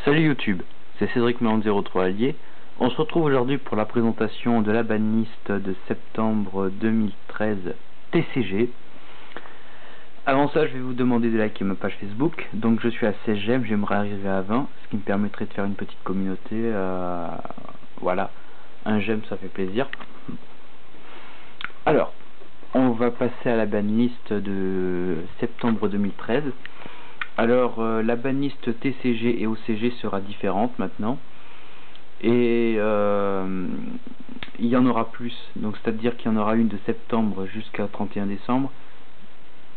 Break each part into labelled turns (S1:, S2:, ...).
S1: Salut YouTube, c'est Cédric Méon03 Allier. On se retrouve aujourd'hui pour la présentation de la banliste de septembre 2013 TCG. Avant ça, je vais vous demander de liker ma page Facebook. Donc je suis à 16 j'aime, j'aimerais arriver à 20, ce qui me permettrait de faire une petite communauté. Voilà, un j'aime ça fait plaisir. Alors, on va passer à la banliste de septembre 2013. Alors, la banliste TCG et OCG sera différente maintenant. Et il y en aura plus. Donc, c'est-à-dire qu'il y en aura une de septembre jusqu'à 31 décembre.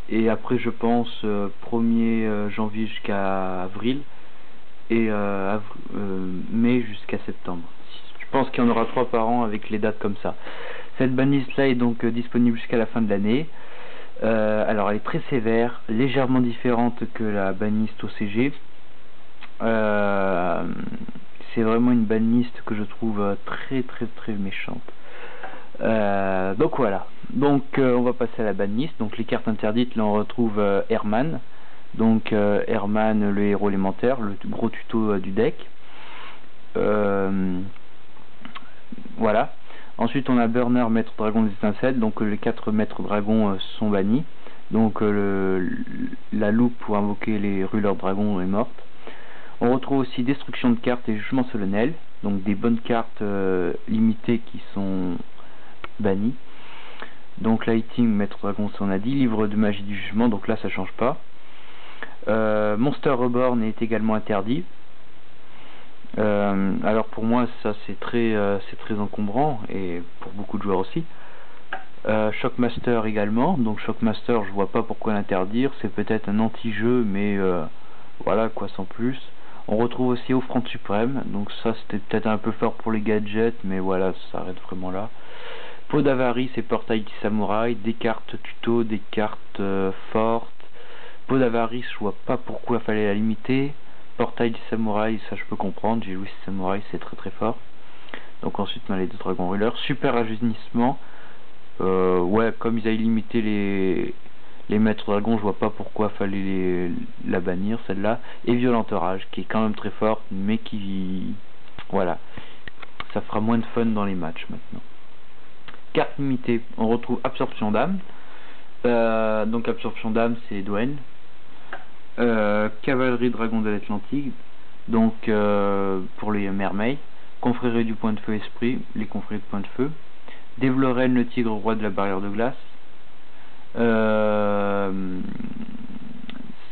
S1: Et après, je pense, 1er janvier jusqu'à avril. Et mai jusqu'à septembre. Je pense qu'il y en aura 3 par an avec les dates comme ça. Cette banliste-là est donc disponible jusqu'à la fin de l'année. Alors elle est très sévère, légèrement différente que la banliste OCG. C'est vraiment une banliste que je trouve très méchante. Donc voilà. Donc on va passer à la banliste. Donc les cartes interdites, là on retrouve Herman. Donc Herman, le héros élémentaire, le gros tuto du deck. Voilà. Ensuite on a Burner, maître dragon des étincelles, donc les 4 maîtres dragons sont bannis. Donc la loupe pour invoquer les brûleurs dragons est morte. On retrouve aussi destruction de cartes et jugement solennel, donc des bonnes cartes limitées qui sont bannies. Donc lighting, maître dragon, ça on a dit. Livre de magie du jugement, donc là ça change pas. Monster Reborn est également interdit. Alors pour moi ça c'est très encombrant, et pour beaucoup de joueurs aussi. Shockmaster également, donc Shockmaster je vois pas pourquoi l'interdire, c'est peut-être un anti-jeu, mais voilà quoi, sans plus. On retrouve aussi Offrande Suprême, donc ça c'était peut-être un peu fort pour les gadgets, mais voilà, ça s'arrête vraiment là. Peau d'avarice et Portail du Samouraï, des cartes tuto, des cartes fortes. Peau d'avarice, je vois pas pourquoi fallait la limiter. Portail du Samouraï, ça je peux comprendre, j'ai joué ce Samouraï, c'est très fort. Donc ensuite on a les deux dragons brûleurs. Super rajeunissement, ouais, comme ils avaient limité les maîtres dragons, je vois pas pourquoi fallait la bannir celle-là. Et Violent Orage, qui est quand même très forte, mais qui, voilà, ça fera moins de fun dans les matchs maintenant. Carte limitée, on retrouve Absorption d'âme. Donc Absorption d'âme, c'est Dwayne. Cavalerie Dragon de l'Atlantique, donc pour les mermaids. Confrérie du point de feu esprit, les confréries de point de feu. Devloren, le tigre roi de la barrière de glace.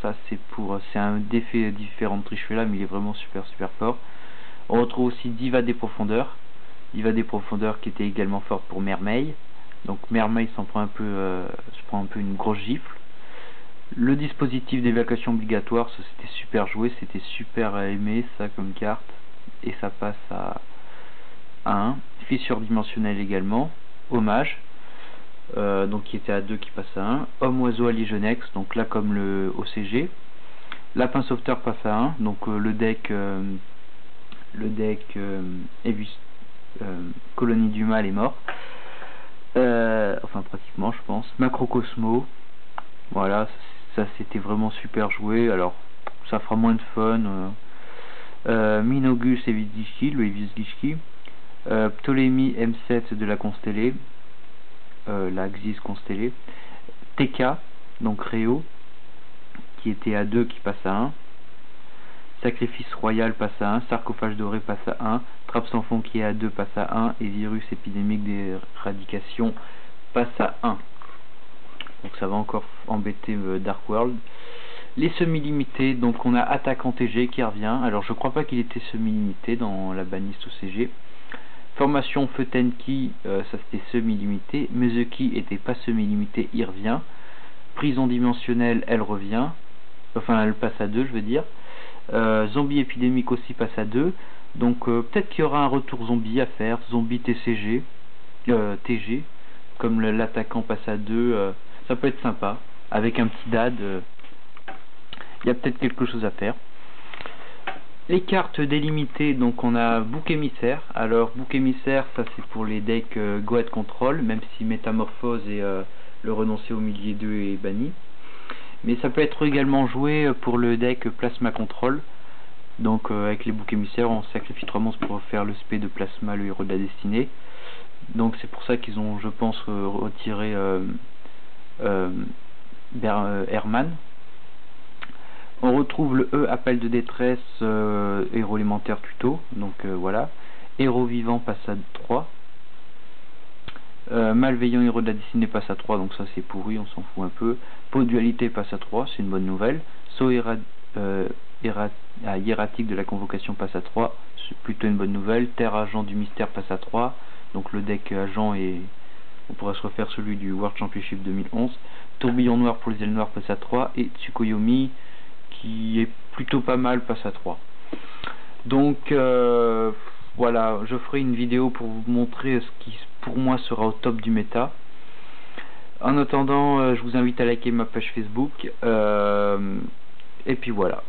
S1: Ça c'est un défait différent de Trishula, mais il est vraiment super fort. On retrouve aussi Diva des profondeurs. Diva des profondeurs qui était également forte pour Mermaid. Donc Mermaid s'en prend un peu, se prend un peu une grosse gifle. Le dispositif d'évacuation obligatoire, ça c'était super joué, c'était super aimé ça comme carte, et ça passe à 1. Fissure dimensionnelle également. Hommage, donc qui était à 2 qui passe à 1. Homme oiseau allié Genex, donc là comme le OCG. Lapin sauveteur passe à 1, donc le deck Colonie du Mal est mort. Enfin pratiquement je pense. Macrocosmo, voilà, ça c'était vraiment super joué. Alors ça fera moins de fun. Minogus et Vizgishki, le Vizgishki. Ptolémie M7 de la constellée, la Xyz constellée. TK, donc Réo, qui était à 2 qui passe à 1. Sacrifice royal passe à 1. Sarcophage doré passe à 1. Trappe sans fond qui est à 2 passe à 1. Et virus épidémique d'éradication passe à 1. Donc ça va encore embêter Dark World. Les semi-limités, donc on a Attaquant TG qui revient. Alors je crois pas qu'il était semi-limité dans la banliste OCG. Formation Feu Tenki, ça c'était semi-limité. Mezuki était pas semi-limité, il revient. Prison dimensionnelle, elle revient. Enfin elle passe à 2 je veux dire. Zombie épidémique aussi passe à 2. Donc peut-être qu'il y aura un retour zombie à faire. Zombie TCG, TG, comme l'attaquant passe à 2. Ça peut être sympa, avec un petit dad, il y a peut-être quelque chose à faire. Les cartes délimitées, donc on a Bouc émissaire. Alors Bouc émissaire, ça c'est pour les decks Goat Control, même si Métamorphose et le renoncer au milieu 2 est banni. Mais ça peut être également joué pour le deck Plasma Control. Donc avec les boucs émissaires, on sacrifie 3 monstres pour faire le spé de Plasma, le héros de la destinée. Donc c'est pour ça qu'ils ont, je pense, retiré Herman. On retrouve le E, appel de détresse, héros élémentaire tuto, donc voilà. Héros vivant passe à 3. Malveillant, héros de la destinée, passe à 3, donc ça c'est pourri, on s'en fout un peu. Pot de dualité passe à 3, c'est une bonne nouvelle. Saut hiératique de la convocation passe à 3, c'est plutôt une bonne nouvelle. Terre agent du mystère passe à 3, donc le deck agent et on pourrait se refaire celui du World Championship 2011. Tourbillon noir pour les ailes noires passe à 3, et Tsukuyomi, qui est plutôt pas mal, passe à 3. Donc voilà, je ferai une vidéo pour vous montrer ce qui pour moi sera au top du méta. En attendant, je vous invite à liker ma page Facebook, et puis voilà.